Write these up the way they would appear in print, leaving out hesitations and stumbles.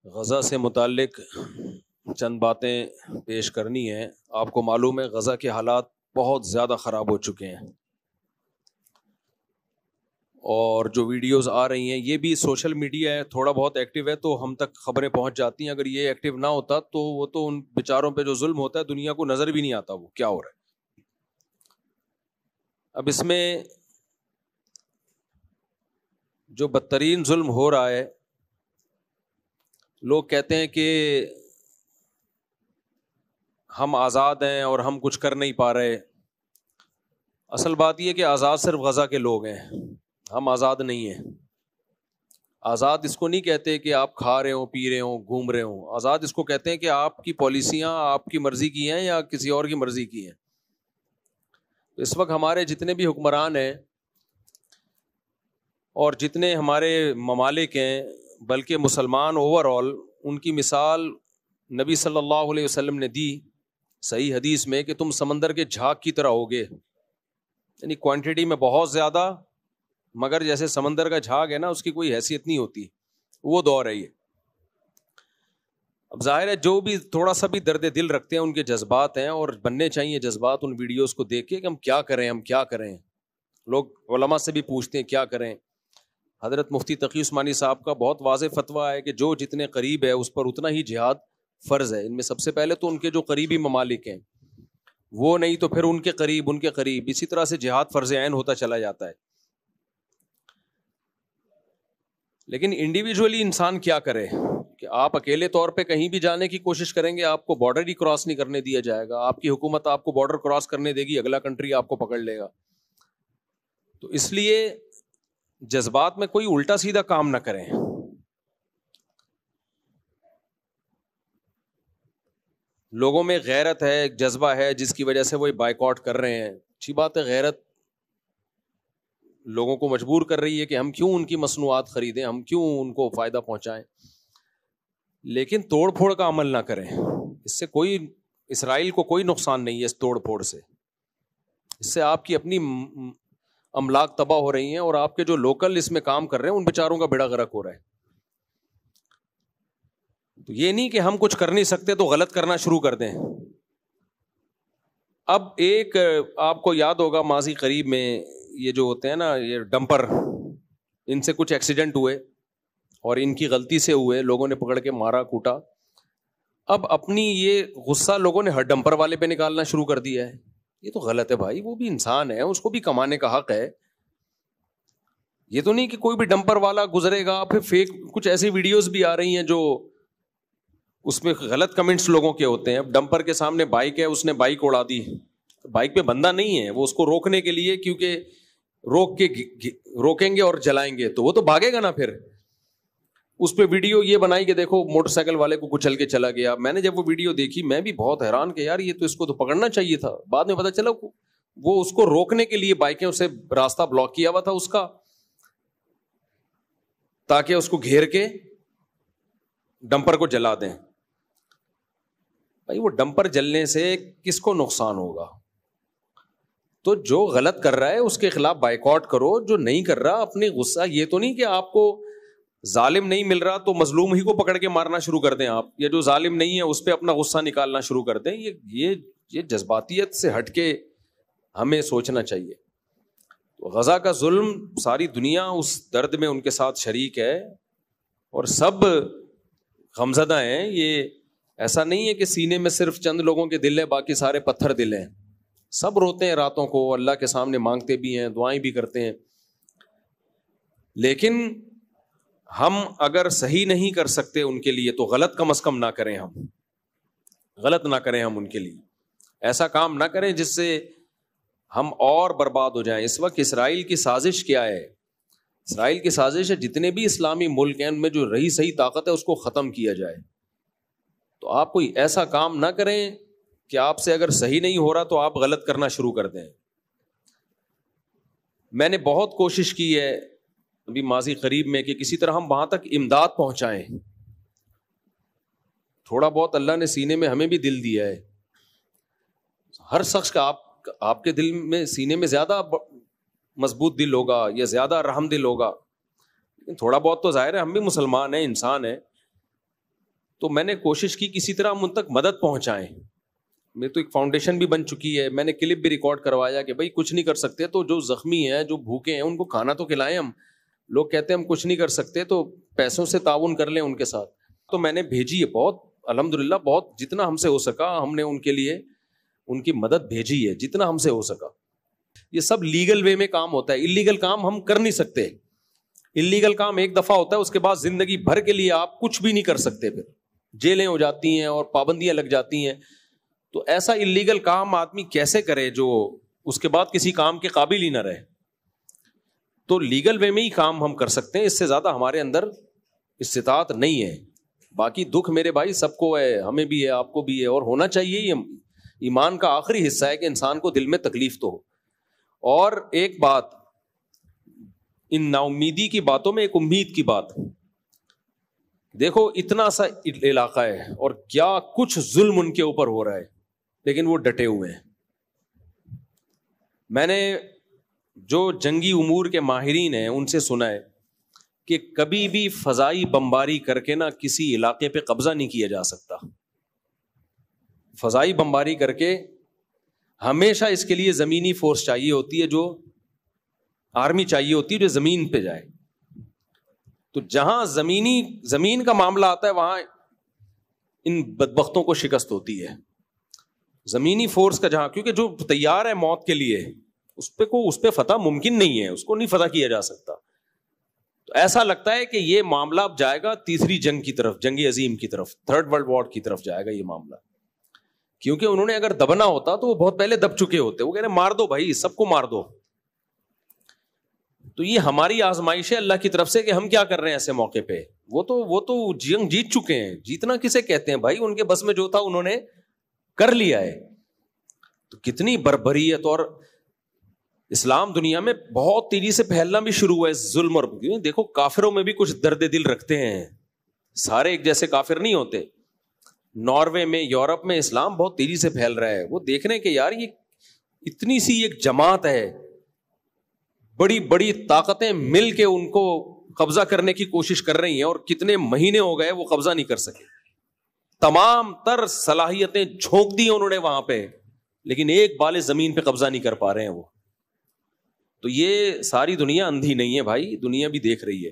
غزہ سے متعلق چند باتیں پیش کرنی ہیں۔ آپ کو معلوم ہے غزہ کے حالات بہت زیادہ خراب ہو چکے ہیں، اور جو ویڈیوز آ رہی ہیں یہ بھی سوشل میڈیا ہے، تھوڑا بہت ایکٹیو ہے تو ہم تک خبریں پہنچ جاتی ہیں۔ اگر یہ ایکٹیو نہ ہوتا تو وہ تو ان بیچاروں پہ جو ظلم ہوتا ہے دنیا کو نظر بھی نہیں آتا وہ کیا ہو رہا ہے۔ اب اس میں جو بدترین ظلم ہو رہا ہے، لوگ کہتے ہیں کہ ہم آزاد ہیں اور ہم کچھ کر نہیں پا رہے۔ اصل بات یہ کہ آزاد صرف غزہ کے لوگ ہیں، ہم آزاد نہیں ہیں۔ آزاد اس کو نہیں کہتے کہ آپ کھا رہے ہوں، پی رہے ہوں، گھوم رہے ہوں۔ آزاد اس کو کہتے ہیں کہ آپ کی پالیسیاں آپ کی مرضی کی ہیں یا کسی اور کی مرضی کی ہیں۔ اس وقت ہمارے جتنے بھی حکمران ہیں اور جتنے ہمارے ممالک ہیں، بلکہ مسلمان اوور آل، ان کی مثال نبی صلی اللہ علیہ وسلم نے دی صحیح حدیث میں کہ تم سمندر کے جھاگ کی طرح ہوگے، یعنی کوانٹٹی میں بہت زیادہ، مگر جیسے سمندر کا جھاگ ہے نا، اس کی کوئی حیثیت نہیں ہوتی، وہ دور ہے یہ۔ اب ظاہر ہے جو بھی تھوڑا سا بھی درد دل رکھتے ہیں ان کے جذبات ہیں، اور بننے چاہیے جذبات ان ویڈیوز کو دیکھ کے کہ ہم کیا کریں، ہم کیا کریں۔ لوگ علماء سے بھی پوچھتے ہیں کیا کریں۔ حضرت مفتی تقی عثمانی صاحب کا بہت واضح فتویٰ ہے کہ جو جتنے قریب ہے اس پر اتنا ہی جہاد فرض ہے۔ ان میں سب سے پہلے تو ان کے جو قریبی ممالک ہیں وہ، نہیں تو پھر ان کے قریب، اسی طرح سے جہاد فرض عین ہوتا چلا جاتا ہے۔ لیکن انڈیویجولی انسان کیا کرے کہ آپ اکیلے طور پہ کہیں بھی جانے کی کوشش کریں گے، آپ کو بارڈر ہی کراس نہیں کرنے دیا جائے گا۔ آپ کی حکومت آپ کو بارڈر کراس کرنے دے گی، اگلا کنٹری آپ کو پکڑ لے گا۔ تو اس لیے جذبات میں کوئی الٹا سیدھا کام نہ کریں۔ لوگوں میں غیرت ہے، جذبہ ہے، جس کی وجہ سے وہ بائیکاٹ کر رہے ہیں۔ اچھی بات ہے، غیرت لوگوں کو مجبور کر رہی ہے کہ ہم کیوں ان کی مصنوعات خریدیں، ہم کیوں ان کو فائدہ پہنچائیں، لیکن توڑ پھوڑ کا عمل نہ کریں۔ اس سے کوئی، اسرائیل کو کوئی نقصان نہیں ہے اس توڑ پھوڑ سے۔ اس سے آپ کی اپنی املاک تباہ ہو رہی ہیں، اور آپ کے جو لوکل اس میں کام کر رہے ہیں ان بیچاروں کا بیڑا غرق ہو رہا ہے۔ تو یہ نہیں کہ ہم کچھ کر نہیں سکتے تو غلط کرنا شروع کر دیں۔ اب ایک آپ کو یاد ہوگا ماضی قریب میں یہ جو ہوتے ہیں نا، یہ ڈمپر، ان سے کچھ ایکسیڈنٹ ہوئے اور ان کی غلطی سے ہوئے، لوگوں نے پکڑ کے مارا کوٹا۔ اب اپنی یہ غصہ لوگوں نے ہر ڈمپر والے پہ نکالنا شروع کر دیا ہے۔ یہ تو غلط ہے بھائی، وہ بھی انسان ہے، اس کو بھی کمانے کا حق ہے۔ یہ تو نہیں کہ کوئی بھی ڈمپر والا گزرے گا۔ پھر فیک کچھ ایسی ویڈیوز بھی آ رہی ہیں جو اس میں غلط کمنٹس لوگوں کے ہوتے ہیں۔ اب ڈمپر کے سامنے بائک ہے، اس نے بائک اڑا دی، بائک پہ بندہ نہیں ہے، وہ اس کو روکنے کے لیے، کیونکہ روکیں گے اور جلائیں گے تو وہ تو بھاگے گا نا۔ پھر اس پہ ویڈیو یہ بنائی کہ دیکھو موٹر سائیکل والے کو کچل کے چلا گیا۔ میں نے جب وہ ویڈیو دیکھی میں بھی بہت حیران کہ یار یہ تو اس کو تو پکڑنا چاہیے تھا۔ بعد میں پتا چلا وہ اس کو روکنے کے لیے بائکیں اسے راستہ بلاک کیا ہوا تھا اس کا، تاکہ اس کو گھیر کے ڈمپر کو جلا دیں۔ بھائی وہ ڈمپر جلنے سے کس کو نقصان ہوگا؟ تو جو غلط کر رہا ہے اس کے خلاف بائیکاٹ کرو، جو نہیں کر رہا اپنی غصہ، یہ تو نہیں کہ آپ کو ظالم نہیں مل رہا تو مظلوم ہی کو پکڑ کے مارنا شروع کر دیں آپ، یا جو ظالم نہیں ہے اس پہ اپنا غصہ نکالنا شروع کر دیں۔ یہ جذباتیت سے ہٹ کے ہمیں سوچنا چاہیے۔ غزہ کا ظلم، ساری دنیا اس درد میں ان کے ساتھ شریک ہے، اور سب غمزدہ ہیں۔ یہ ایسا نہیں ہے کہ سینے میں صرف چند لوگوں کے دل ہے، باقی سارے پتھر دل ہیں۔ سب روتے ہیں راتوں کو، اللہ کے سامنے مانگتے بھی ہیں، دعائیں بھی کرتے ہیں۔ لیکن ہم اگر صحیح نہیں کر سکتے ان کے لیے تو غلط کم از کم نہ کریں، ہم غلط نہ کریں، ہم ان کے لیے ایسا کام نہ کریں جس سے ہم اور برباد ہو جائیں۔ اس وقت اسرائیل کی سازش کیا ہے؟ اسرائیل کی سازش ہے جتنے بھی اسلامی ملک ہیں ان میں جو رہی صحیح طاقت ہے اس کو ختم کیا جائے۔ تو آپ کوئی ایسا کام نہ کریں کہ آپ سے اگر صحیح نہیں ہو رہا تو آپ غلط کرنا شروع کر دیں۔ میں نے بہت کوشش کی ہے ابھی ماضی قریب میں کہ کسی طرح ہم وہاں تک امداد پہنچائیں۔ تھوڑا بہت اللہ نے سینے میں ہمیں بھی دل دیا ہے۔ ہر شخص کا آپ کے دل میں، سینے میں زیادہ مضبوط دل ہوگا یا زیادہ رحم دل ہوگا، لیکن تھوڑا بہت تو ظاہر ہے ہم بھی مسلمان ہیں، انسان ہیں۔ تو میں نے کوشش کی کسی طرح ہم ان تک مدد پہنچائیں. میری تو ایک فاؤنڈیشن بھی بن چکی ہے, میں نے کلپ بھی ریکارڈ کروایا کہ بھائی کچھ نہیں کر سکتے تو جو زخمی ہیں, جو بھوکے ہیں, ان کو کھانا تو کھلائیں. ہم لوگ کہتے ہیں ہم کچھ نہیں کر سکتے تو پیسوں سے تعاون کر لیں ان کے ساتھ. تو میں نے بھیجی ہے بہت, الحمدللہ بہت جتنا ہم سے ہو سکا ہم نے ان کے لیے ان کی مدد بھیجی ہے, جتنا ہم سے ہو سکا. یہ سب لیگل وے میں کام ہوتا ہے, انلیگل کام ہم کر نہیں سکتے. انلیگل کام ایک دفعہ ہوتا ہے, اس کے بعد زندگی بھر کے لیے آپ کچھ بھی نہیں کر سکتے, پھر جیلیں ہو جاتی ہیں اور پابندیاں لگ جاتی ہیں. تو ایسا انلیگل کام آدمی کیسے کرے جو اس کے بعد کسی کام کے قابل ہی نہ رہے. تو لیگل وے میں ہی کام ہم کر سکتے ہیں, اس سے زیادہ ہمارے اندر استطاعت نہیں ہے. باقی دکھ میرے بھائی سب کو ہے, ہمیں بھی ہے, آپ کو بھی ہے, اور ہونا چاہیے. یہ ایمان کا آخری حصہ ہے کہ انسان کو دل میں تکلیف تو ہو. اور ایک بات, ان نا امیدی کی باتوں میں ایک امید کی بات. دیکھو اتنا سا علاقہ ہے اور کیا کچھ ظلم ان کے اوپر ہو رہا ہے, لیکن وہ ڈٹے ہوئے ہیں. میں نے جو جنگی امور کے ماہرین ہیں ان سے سنا ہے کہ کبھی بھی فضائی بمباری کر کے نہ کسی علاقے پہ قبضہ نہیں کیا جا سکتا. فضائی بمباری کر کے ہمیشہ اس کے لیے زمینی فورس چاہیے ہوتی ہے, جو آرمی چاہیے ہوتی ہے جو زمین پہ جائے. تو جہاں زمین کا معاملہ آتا ہے وہاں ان بدبختوں کو شکست ہوتی ہے. زمینی فورس کا جہاں, کیونکہ جو تیار ہے موت کے لیے اس پہ فتح ممکن نہیں ہے, اس کو نہیں فتح کیا جا سکتا. تو ایسا لگتا ہے کہ یہ معاملہ اب جائے گا تیسری جنگ کی طرف, جنگ عظیم کی طرف, تھرڈ ورلڈ وار کی طرف جائے گا یہ معاملہ. کیونکہ انہوں نے اگر دبنا ہوتا تو وہ بہت پہلے دب چکے ہوتے. وہ کہہ رہے مار دو بھائی, سب کو مار دو. تو یہ ہماری آزمائش ہے اللہ کی طرف سے کہ ہم کیا کر رہے ہیں ایسے موقع پہ. وہ تو جنگ جیت چکے ہیں. جیتنا کسے کہتے ہیں بھائی, ان کے بس میں جو تھا انہوں نے کر لیا ہے. تو کتنی بربریت, اور اسلام دنیا میں بہت تیزی سے پھیلنا بھی شروع ہوا ہے ظلم. اور دیکھو کافروں میں بھی کچھ درد دل رکھتے ہیں, سارے ایک جیسے کافر نہیں ہوتے. ناروے میں, یورپ میں اسلام بہت تیزی سے پھیل رہا ہے. وہ دیکھ رہے ہیں کہ یار یہ اتنی سی ایک جماعت ہے, بڑی بڑی طاقتیں مل کے ان کو قبضہ کرنے کی کوشش کر رہی ہیں, اور کتنے مہینے ہو گئے وہ قبضہ نہیں کر سکے. تمام تر صلاحیتیں جھونک دی انہوں نے وہاں پہ, لیکن ایک بال زمین پہ قبضہ نہیں کر پا رہے ہیں وہ. تو یہ ساری دنیا اندھی نہیں ہے بھائی, دنیا بھی دیکھ رہی ہے.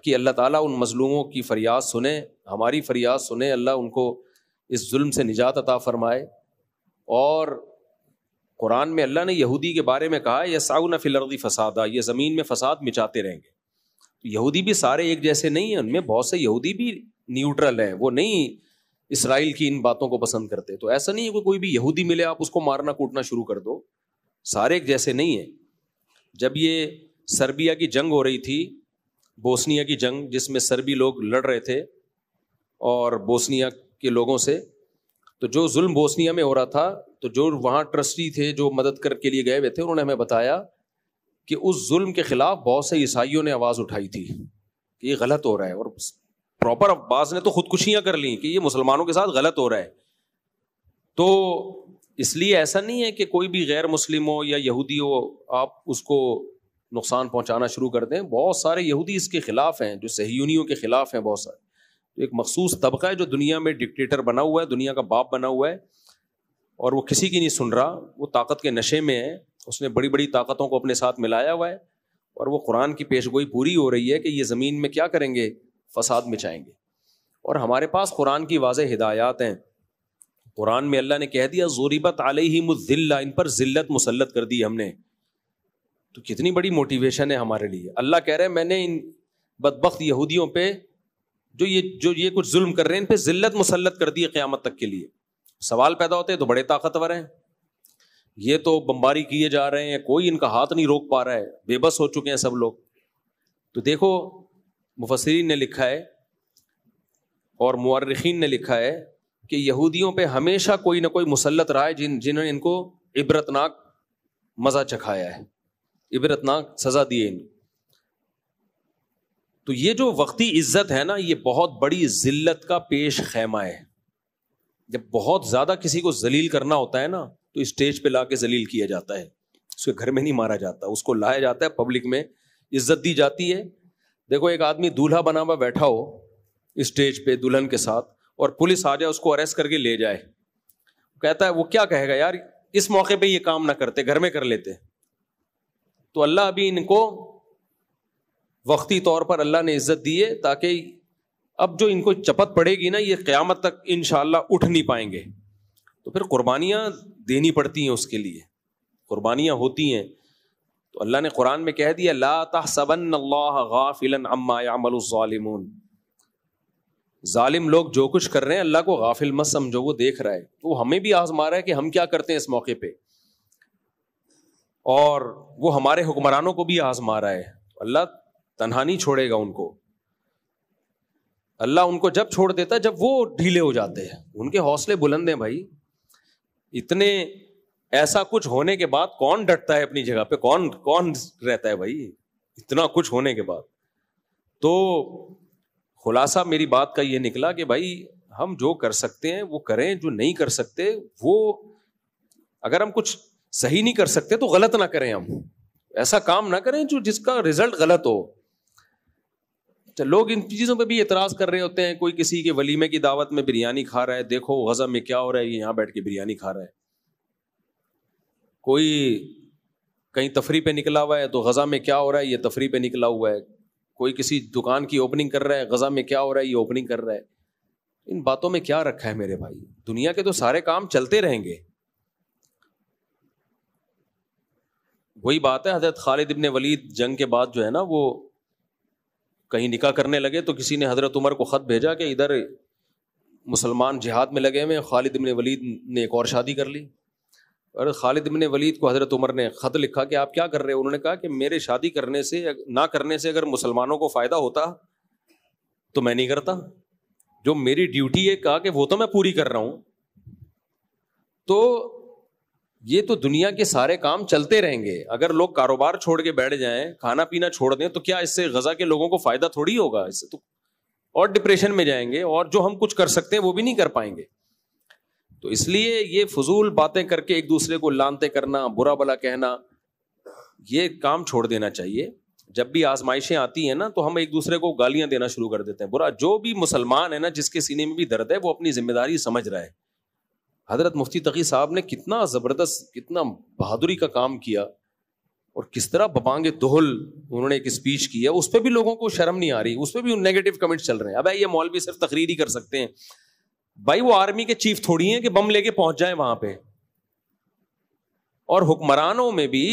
کہ اللہ تعالیٰ ان مظلوموں کی فریاد سنے, ہماری فریاد سنے, اللہ ان کو اس ظلم سے نجات عطا فرمائے. اور قرآن میں اللہ نے یہودی کے بارے میں کہا یسعون فی الارض فسادا, یہ زمین میں فساد مچاتے رہیں گے. یہودی بھی سارے ایک جیسے نہیں ہیں, ان میں بہت سے یہودی بھی نیوٹرل ہیں, وہ نہیں اسرائیل کی ان باتوں کو پسند کرتے. تو ایسا نہیں ہے کہ کوئی بھی یہودی ملے آپ اس کو مارنا کوٹنا شروع کر دو, سارے ایک جیسے نہیں ہیں. جب یہ سربیا کی جنگ ہو رہی تھی, بوسنیا کی جنگ, جس میں سربی لوگ لڑ رہے تھے اور بوسنیا کے لوگوں سے, تو جو ظلم بوسنیا میں ہو رہا تھا, تو جو وہاں ٹرسٹی تھے جو مدد کر کے لیے گئے ہوئے تھے, انہوں نے ہمیں بتایا کہ اس ظلم کے خلاف بہت سے عیسائیوں نے آواز اٹھائی تھی کہ یہ غلط ہو رہا ہے, اور پراپر بعض نے تو خودکشیاں کر لیں کہ یہ مسلمانوں کے ساتھ غلط ہو رہا ہے. تو اس لیے ایسا نہیں ہے کہ کوئی بھی غیر مسلم ہو یا یہودی ہو آپ اس کو نقصان پہنچانا شروع کر دیں. بہت سارے یہودی اس کے خلاف ہیں, جو صہیونیوں کے خلاف ہیں بہت سارے. ایک مخصوص طبقہ ہے جو دنیا میں ڈکٹیٹر بنا ہوا ہے, دنیا کا باپ بنا ہوا ہے, اور وہ کسی کی نہیں سن رہا, وہ طاقت کے نشے میں ہے, اس نے بڑی بڑی طاقتوں کو اپنے ساتھ ملایا ہوا ہے, اور وہ قرآن کی پیشگوئی پوری ہو رہی ہے کہ یہ زمین میں کیا کریں گے, فساد مچائیں گے. اور ہمارے پاس قرآن کی واضح ہدایات ہیں. قرآن میں اللہ نے کہہ دیا ضربت علیہم الذلہ, ان پر ذلت مسلط کر دی ہم نے. تو کتنی بڑی موٹیویشن ہے ہمارے لیے. اللہ کہہ رہے ہیں میں نے ان بدبخت یہودیوں پہ جو یہ کچھ ظلم کر رہے ہیں ان پہ ذلت مسلط کر دی ہے قیامت تک کے لیے. سوال پیدا ہوتے ہیں تو بڑے طاقتور ہیں, یہ تو بمباری کیے جا رہے ہیں, کوئی ان کا ہاتھ نہیں روک پا رہا ہے, بے بس ہو چکے ہیں سب لوگ. تو دیکھو مفسرین نے لکھا ہے اور مورخین نے لکھا ہے کہ یہودیوں پہ ہمیشہ کوئی نہ کوئی مسلط رہا ہے جنہوں نے ان کو عبرتناک مزہ چکھایا ہے, عبرتناک سزا دی ہے ان. تو یہ جو وقتی عزت ہے نا, یہ بہت بڑی ذلت کا پیش خیمہ ہے. جب بہت زیادہ کسی کو ذلیل کرنا ہوتا ہے نا, تو اسٹیج پہ لا کے ذلیل کیا جاتا ہے, اس کے گھر میں نہیں مارا جاتا, اس کو لایا جاتا ہے, پبلک میں عزت دی جاتی ہے. دیکھو ایک آدمی دولہا بنا ہوا بیٹھا ہو, اسٹیج پہ دلہن کے ساتھ, اور پولیس آ جائے اس کو اریسٹ کر کے لے جائے, کہتا ہے وہ کیا کہے گا, یار اس موقع پہ یہ کام نہ کرتے, گھر میں کر لیتے. تو اللہ ابھی ان کو وقتی طور پر اللہ نے عزت دی ہے, تاکہ اب جو ان کو چپت پڑے گی نا, یہ قیامت تک انشاءاللہ اٹھ نہیں پائیں گے. تو پھر قربانیاں دینی پڑتی ہیں, اس کے لیے قربانیاں ہوتی ہیں. تو اللہ نے قرآن میں کہہ دیا لا تحسبن اللہ غافلا عما يعمل الظالمون, ظالم لوگ جو کچھ کر رہے ہیں اللہ کو غافل مت سمجھو, وہ دیکھ رہا ہے. تو وہ ہمیں بھی آزما رہا ہے کہ ہم کیا کرتے ہیں اس موقع پہ, اور وہ ہمارے حکمرانوں کو بھی آزما رہا ہے. اللہ تنہا نہیں چھوڑے گا ان کو. اللہ ان کو جب چھوڑ دیتا ہے جب وہ ڈھیلے ہو جاتے ہیں. ان کے حوصلے بلند ہیں بھائی. اتنے ایسا کچھ ہونے کے بعد کون ڈٹتا ہے اپنی جگہ پہ, کون رہتا ہے بھائی اتنا کچھ ہونے کے بعد. تو خلاصہ میری بات کا یہ نکلا کہ بھائی ہم جو کر سکتے ہیں وہ کریں, جو نہیں کر سکتے وہ, اگر ہم کچھ صحیح نہیں کر سکتے تو غلط نہ کریں. ہم ایسا کام نہ کریں جو جس کا رزلٹ غلط ہو. لوگ ان چیزوں پہ بھی اعتراض کر رہے ہوتے ہیں. کوئی کسی کے ولیمے کی دعوت میں بریانی کھا رہا ہے, دیکھو غزہ میں کیا ہو رہا ہے, یہ یہاں بیٹھ کے بریانی کھا رہا ہے. کوئی کہیں تفریح پہ نکلا ہوا ہے تو غزہ میں کیا ہو رہا ہے, یہ تفریح پہ نکلا ہوا ہے. کوئی کسی دکان کی اوپننگ کر رہا ہے, غزہ میں کیا ہو رہا ہے, یہ اوپننگ کر رہا ہے. ان باتوں میں کیا رکھا ہے میرے بھائی؟ دنیا کے تو سارے کام چلتے رہیں گے. وہی بات ہے, حضرت خالد ابن ولید جنگ کے بعد جو ہے نا, وہ کہیں نکاح کرنے لگے تو کسی نے حضرت عمر کو خط بھیجا کہ ادھر مسلمان جہاد میں لگے ہوئے, خالد ابن ولید نے ایک اور شادی کر لی. اور خالد ابن ولید کو حضرت عمر نے خط لکھا کہ آپ کیا کر رہے ہیں؟ انہوں نے کہا کہ میرے شادی کرنے سے نہ کرنے سے اگر مسلمانوں کو فائدہ ہوتا تو میں نہیں کرتا. جو میری ڈیوٹی ہے کہا کہ وہ تو میں پوری کر رہا ہوں. تو یہ تو دنیا کے سارے کام چلتے رہیں گے. اگر لوگ کاروبار چھوڑ کے بیٹھ جائیں, کھانا پینا چھوڑ دیں, تو کیا اس سے غزہ کے لوگوں کو فائدہ تھوڑی ہوگا؟ اس سے تو اور ڈپریشن میں جائیں گے, اور جو ہم کچھ کر سکتے ہیں وہ بھی نہیں کر پائیں گے. تو اس لیے یہ فضول باتیں کر کے ایک دوسرے کو لانتے کرنا, برا بلا کہنا, یہ کام چھوڑ دینا چاہیے. جب بھی آزمائشیں آتی ہیں نا تو ہم ایک دوسرے کو گالیاں دینا شروع کر دیتے ہیں. برا, جو بھی مسلمان ہے نا, جس کے سینے میں بھی درد ہے, وہ اپنی ذمہ داری سمجھ رہا ہے. حضرت مفتی تقی صاحب نے کتنا زبردست, کتنا بہادری کا کام کیا, اور کس طرح ببانگ دہل انہوں نے ایک اسپیچ کی ہے. اس پہ بھی لوگوں کو شرم نہیں آ رہی, اس پہ بھی نیگیٹو کمنٹس چل رہے ہیں. اب یہ مولوی صرف تقریر ہی کر سکتے ہیں. بھائی وہ آرمی کے چیف تھوڑی ہیں کہ بم لے کے پہنچ جائیں وہاں پہ. اور حکمرانوں میں بھی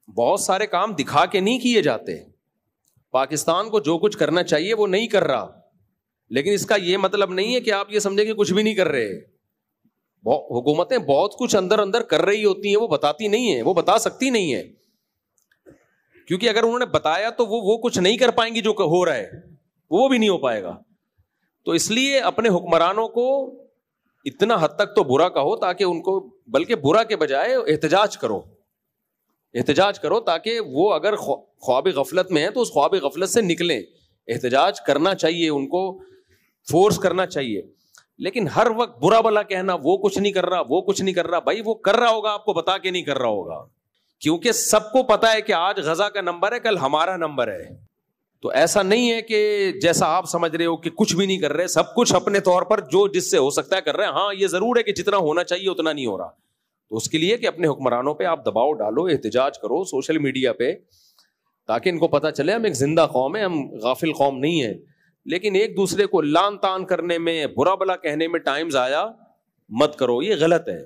بہت سارے کام دکھا کے نہیں کیے جاتے. پاکستان کو جو کچھ کرنا چاہیے وہ نہیں کر رہا, لیکن اس کا یہ مطلب نہیں ہے کہ آپ یہ سمجھیں کہ کچھ بھی نہیں کر رہے. حکومتیں بہت کچھ اندر اندر کر رہی ہوتی ہیں, وہ بتاتی نہیں ہیں, وہ بتا سکتی نہیں ہے, کیونکہ اگر انہوں نے بتایا تو وہ کچھ نہیں کر پائیں گی جو ہو رہا ہے, وہ بھی نہیں ہو پائے گا. تو اس لیے اپنے حکمرانوں کو اتنا حد تک تو برا کہو تاکہ ان کو, بلکہ برا کے بجائے احتجاج کرو تاکہ وہ اگر خواب غفلت میں ہیں تو اس خواب غفلت سے نکلیں. احتجاج کرنا چاہیے, ان کو فورس کرنا چاہیے. لیکن ہر وقت برا بلا کہنا, وہ کچھ نہیں کر رہا, بھائی وہ کر رہا ہوگا, آپ کو بتا کے نہیں کر رہا ہوگا, کیونکہ سب کو پتا ہے کہ آج غزہ کا نمبر ہے, کل ہمارا نمبر ہے. تو ایسا نہیں ہے کہ جیسا آپ سمجھ رہے ہو کہ کچھ بھی نہیں کر رہے, سب کچھ اپنے طور پر جو جس سے ہو سکتا ہے کر رہے ہیں. ہاں یہ ضرور ہے کہ جتنا ہونا چاہیے اتنا نہیں ہو رہا. تو اس کے لیے کہ اپنے حکمرانوں پہ آپ دباؤ ڈالو, احتجاج کرو سوشل میڈیا پہ, تاکہ ان کو پتا چلے ہم ایک زندہ قوم ہے, ہم غافل قوم نہیں ہے. لیکن ایک دوسرے کو لان تان کرنے میں, برا بلا کہنے میں ٹائم ضائع مت کرو, یہ غلط ہے.